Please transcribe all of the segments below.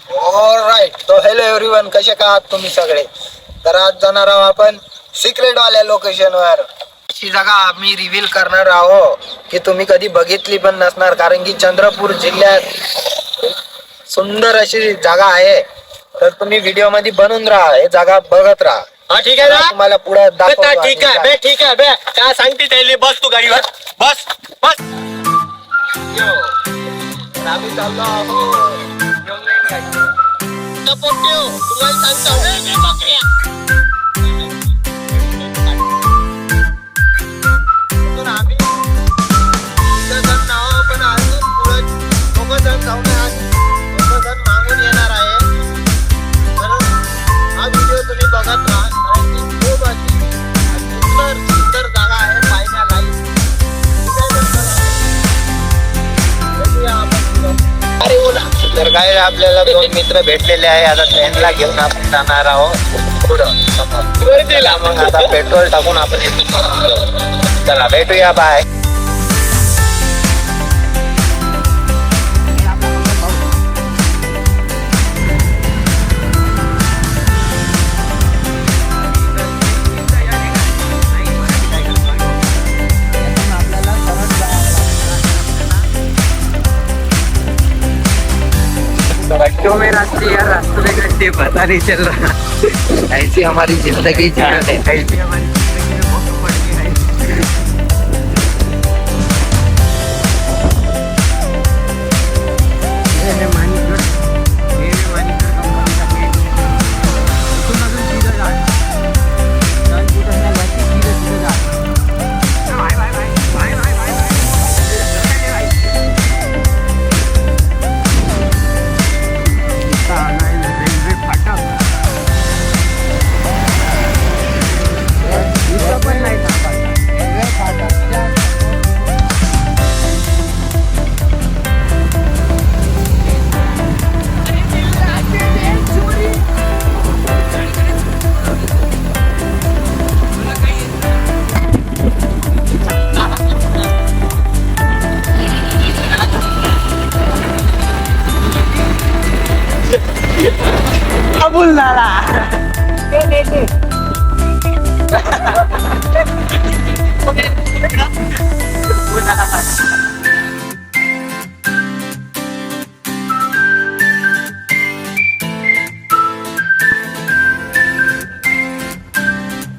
All right, तो hello everyone, कसे का आहात तुम्ही सगळे? तर आज जाणार आहोत आपण सिक्रेट वाल्या लोकेशनवर. अशी जागा आम्ही रिव्हील करणार आहोत की तुम्ही कधी बघितली पण नसणार, कारण की चंद्रपूर जिल्ह्यात सुंदर अशी जागा आहे. तर तुम्ही व्हिडिओ मध्ये बनून राहा, हे जागा बघत राहा. हा ठीक आहे ना, तुम्हाला पुढे दाखवतो. ठीक आहे बे, ठीक आहे बे, काय सांगते त्याला, बस तू गाडीवर, बस बस. आम्ही चाललो आहोत. तुम्हाला सांगतो तर आम्ही तिथं जण नाव, पण अजून पुढे दोघं जण जाऊन दोघं जण मागून येणार आहे. तर हा व्हिडिओ तुम्ही बघत राहा, कारण की खूप अशी सुंदर सुंदर जागा आहे पाहण्यालायक. अरे बोला. तर काय, आपल्याला दोन मित्र भेटलेले आहे. आता ट्रेनला घेऊन आपण जाणार आहोत पुढं समोर. मग आता पेट्रोल टाकून आपण येतो. चला भेटूया, बाय. क्यों में रास्ते यार, रास्तों में घंटे पता नहीं चल रहा। ऐसी हमारी जिंदगी जी रहे हैं, ऐसी हमारी जिंदगी में बहुत पड़ती है। ये है मानिकगढ़, ये है मानिकगढ़ कंपनी का गेट। इथून अजून सीधा जा, जाऊन कुठं नाही जायचं, सीधा जा. Bye bye bye bye bye bye. Railway फाटक इथं पण नाही थांबायचं. रेल्वे फाटकच्या अबुल झाला.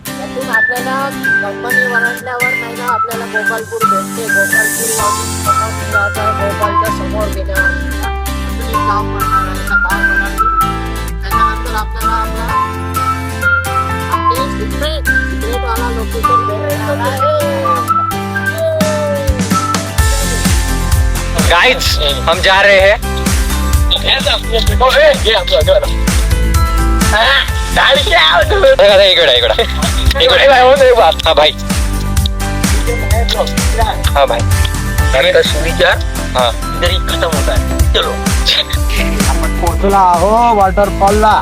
त्यातून आपल्याला कंपनी वरंडल्यावर नाही का आपल्याला गोपालपूर भेटते. गोपालच्या समोर गेल्यावर आपण एक गाव पडणार आहे. त्या गाव पडणार त्याच्यानंतर आपल्याला आपला सिक्रेट वाला लोकेशन भेटणार आहे. गाइड्स, हम जा रहे हैं. हाँ भाई, हाँ भाई, आता सुविचार हाँ इधर ही खत्म होता है. चलो, आपण पोहोचला आहो वॉटरफॉलला.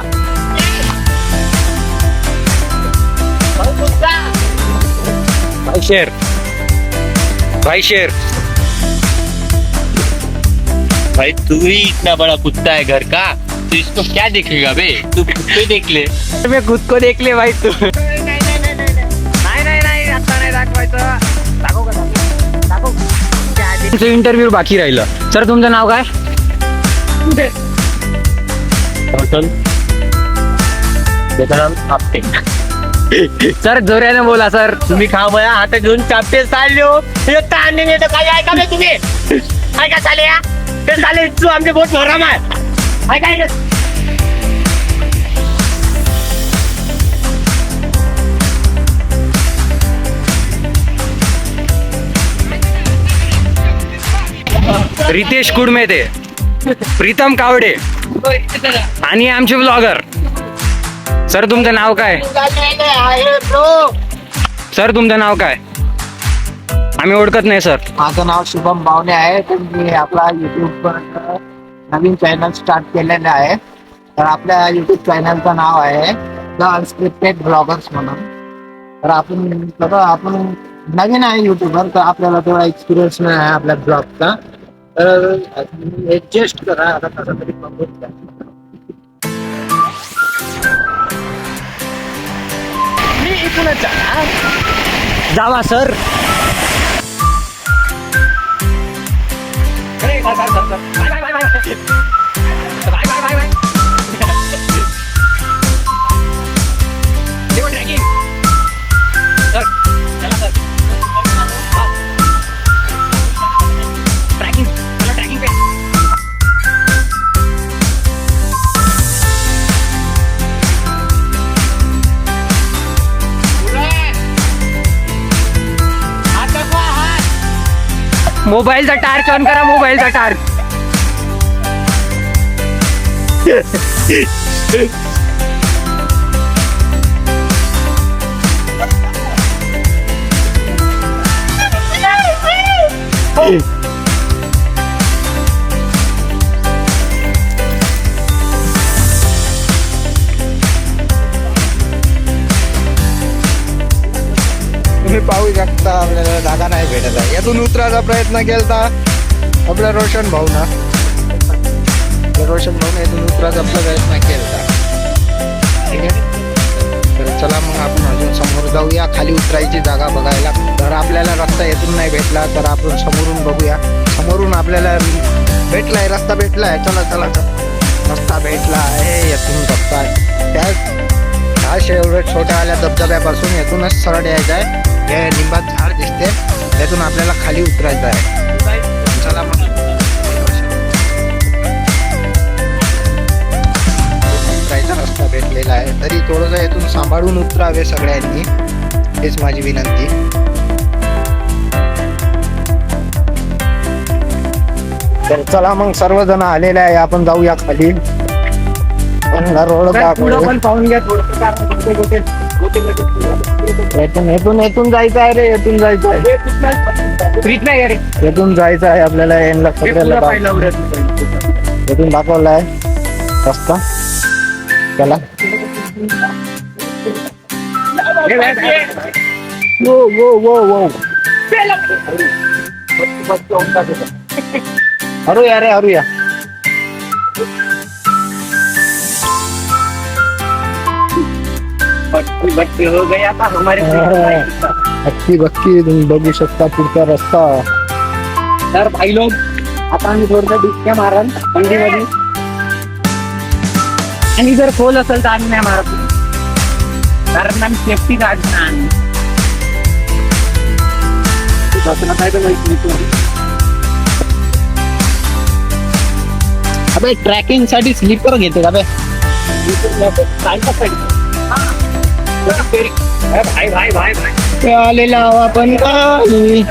भाई शेर, भाई शेर, भाई तू ही इतना बड़ा कुत्ता है घर का, तो इसको क्या देखेगा बे, तू कुत्ते देख ले. मैं खुद को देख ले भाई तू. नाही आता नाही दाखवायचं. दाखव का, दाखव. तुमचं इंटरव्ह्यू बाकी राहिलं. सर तुमचं नाव काय? त्याचं नाम आपटे. सर जोऱ्याने बोला सर. तुम्ही खा बया, आता घेऊन चापते चाललो. हे तांदे नाही तर काय ऐका बे तुम्ही, ऐका चाले या ते चाले तू आमचे बहुत नरम आहे. ऐका रितेश कुडमेते, प्रीतम कावडे आणि आमचे ब्लॉगर. सर तुमचं नाव काय? सर तुमचं नाव काय? आम्ही ओळखत नाही सर. माझं नाव शुभम बावणे आहे. तर मी आपला युट्यूबवर नवीन चॅनल स्टार्ट केलेलं आहे. तर आपल्या युट्यूब चॅनलचं नाव आहे द अनस्क्रिप्टेड ब्लॉगर्स म्हणून. तर आपण नवीन आहे युट्यूबर, तर आपल्याला तेवढा एक्सपिरियन्स नाही आहे आपल्या ब्लॉगचा. तर ऍडजस्ट करा, आता कसं तरी बघून घ्या. ऐकूनच जा हा? जावा सर. अरे, sir, sir, sir, sir. Bye, bye, bye, bye. Bye, bye, bye, bye. देवा ट्रॅकिंग. सर, चला सर. हा. ट्रॅकिंग, चला ट्रॅकिंग पे. मोबाईलचा टार्च ऑन करा. मोबाईलचा टार्च. तुम्ही पाहू शकता आपल्याला जागा नाही भेटत आहे. यातून उतरायचा प्रयत्न केलता आपला रोशन भाऊ ना. रोशन भाऊ यातून उतरायचा प्रयत्न केलता. ठीक आहे, तर चला मग आपण अजून समोर जाऊया. खाली उतरायची जागा बघायला. जर आपल्याला रस्ता येथून नाही भेटला तर आपण समोरून बघूया. समोरून आपल्याला भेटलाय, रस्ता भेटलाय. चला चला चला, रस्ता भेटला आहे. यातून रस्ता आहे. त्या अशा एवढं छोट्या आल्या धबधब्यापासून यातूनच सरळ यायचं आहे. हे लिंबात झाड दिसते, त्यातून आपल्याला खाली उतरायचं आहे. चला मग उतरायचा रस्ता भेटलेला आहे. तरी थोडंसं यातून सांभाळून उतरावे सगळ्यांनी, हेच माझी विनंती. तर चला मग सर्वजण आलेले आहे. आपण जाऊया खाली. रोड पण पाहून घ्या येथून जायचं आहे रे. येथून जायचं आहे. येथून जायचं आहे आपल्याला. यांना सगळ्याला येथून दाखवला आहे रस्ता. चला. वो वो वो वो हरूया रे हरूया. बच्चे हो गया था हमारे. हक्की बक्की तुम्ही बघू शकता पुढचा रस्ता. तर भाई लोग, आता आम्ही थोडंसं डिस्क्या माराल थंडीमध्ये. आणि जर खोल असेल तर आम्ही नाही मारत, कारण आम्ही सेफ्टी गार्ड नाही. काय तर माहिती नाही. अबे ट्रॅकिंग साठी स्लीपर घेते का बे? भाई भाई भाई भाई आलेला आपण खाली.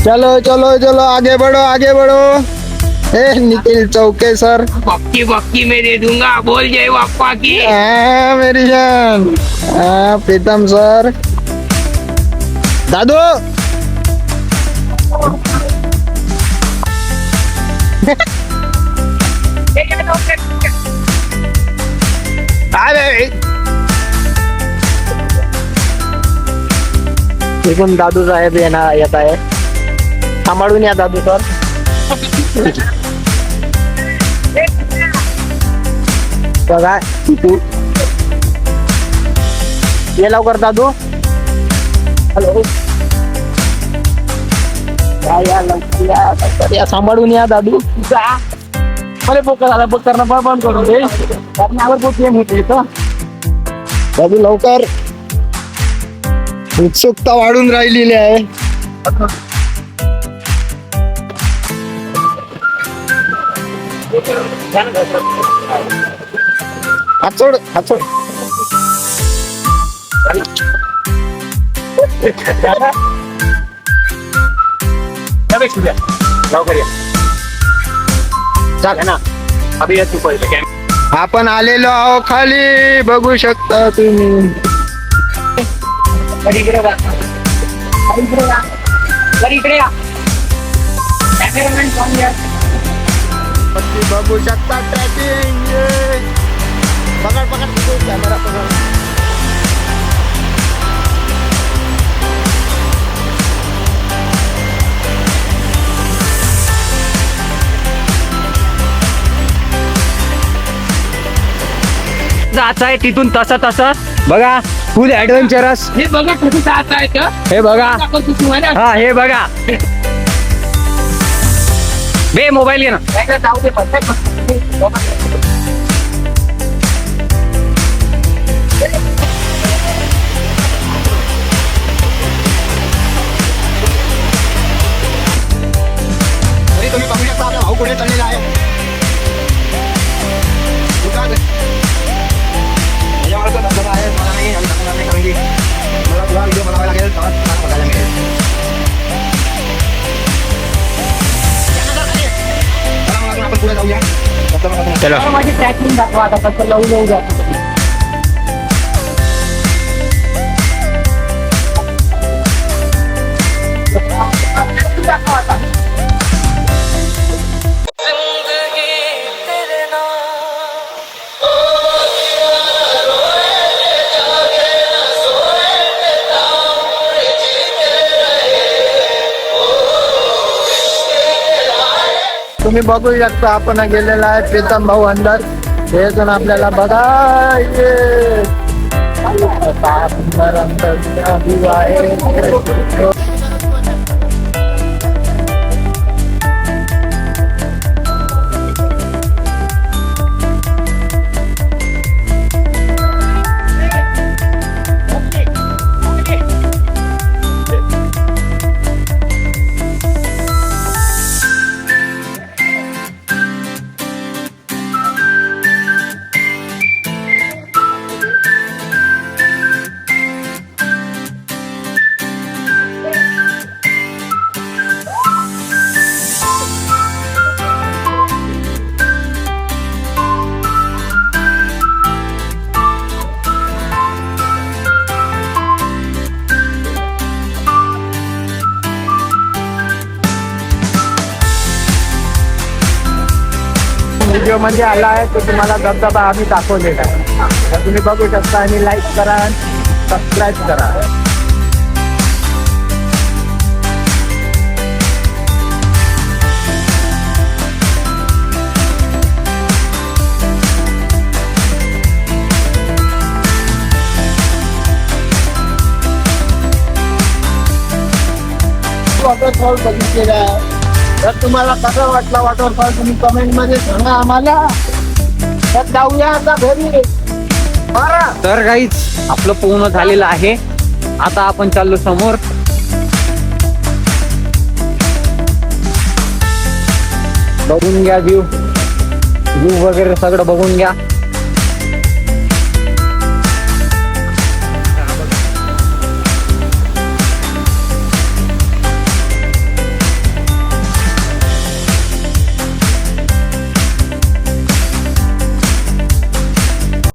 चलो चलो चलो, आगे बढ़ो आगे बढ़ो. ए निखिल चौके सर. बक्की बक्की में दे दूंगा, बोल जय बाप्पा की. मेरी जान. प्रीतम सर. दादू. अरे एकूण दादू साहेब येत आहे. सांभाळून या दादू सर. बघा तू ये लवकर दादू. हॅलो, या सांभाळून या दादू. मला बुक झाला, बुक करणं बंद करून दे. आपल्यावर बुक गेम होते इथं. दादू लवकर. उत्सुकता वाढून राहिलेली आहे. हात सोड हात सोड. लवकर या. झालं ना, अभि येत तू पहिले. आपण आलेलो आहो खाली, बघू शकता तुम्ही. इकडे या. इकडे या. कॅमेरामॅन कोण या? बघू शकता ट्रॅकिंग. पकड पकड कॅमेरा पकड. जायचं आहे तिथून तसं तसं बघा फुल ऍडव्हेंचरस. हे बघा कुठे जात आहे का हे बघा दाखवतो तुम्हाला. हा हे बघा बे मोबाईल घे ना. जाऊ दे पण. तरी तुम्ही बघू शकता आपला भाऊ पुढे चाललेला आहे. याच्यावर तो धबधबा आहे. मला नाही आम्ही दाखवणार नाही कारण की मला तुला व्हिडिओ बनवावा लागेल तेव्हा तुम्हाला बघायला मिळेल. चला मग आपण पुढे जाऊया. चलो माझी ट्रॅकिंग दाखवा आता कसं लवू जातो. तुम्ही बघू शकता आपण गेलेला आहे प्रीतम भाऊ अंदर. हे जण आपल्याला बघायचे व्हिडिओ मध्ये आला आहे तो तुम्हाला धबधबा आम्ही दाखवलेला आहे. तर तुम्ही बघू शकता आणि लाईक करा, सबस्क्राईब करा. वॉटरफॉल बघितलेला आहे. तर तुम्हाला कसं वाटलं वॉटरफॉल तुम्ही कमेंट मध्ये सांगा आम्हाला. तर जाऊया आता घरी. बरं तर काहीच आपलं पूर्ण झालेलं आहे. आता आपण चाललो समोर. बघून घ्या व्ह्यू वगैरे सगळं बघून घ्या.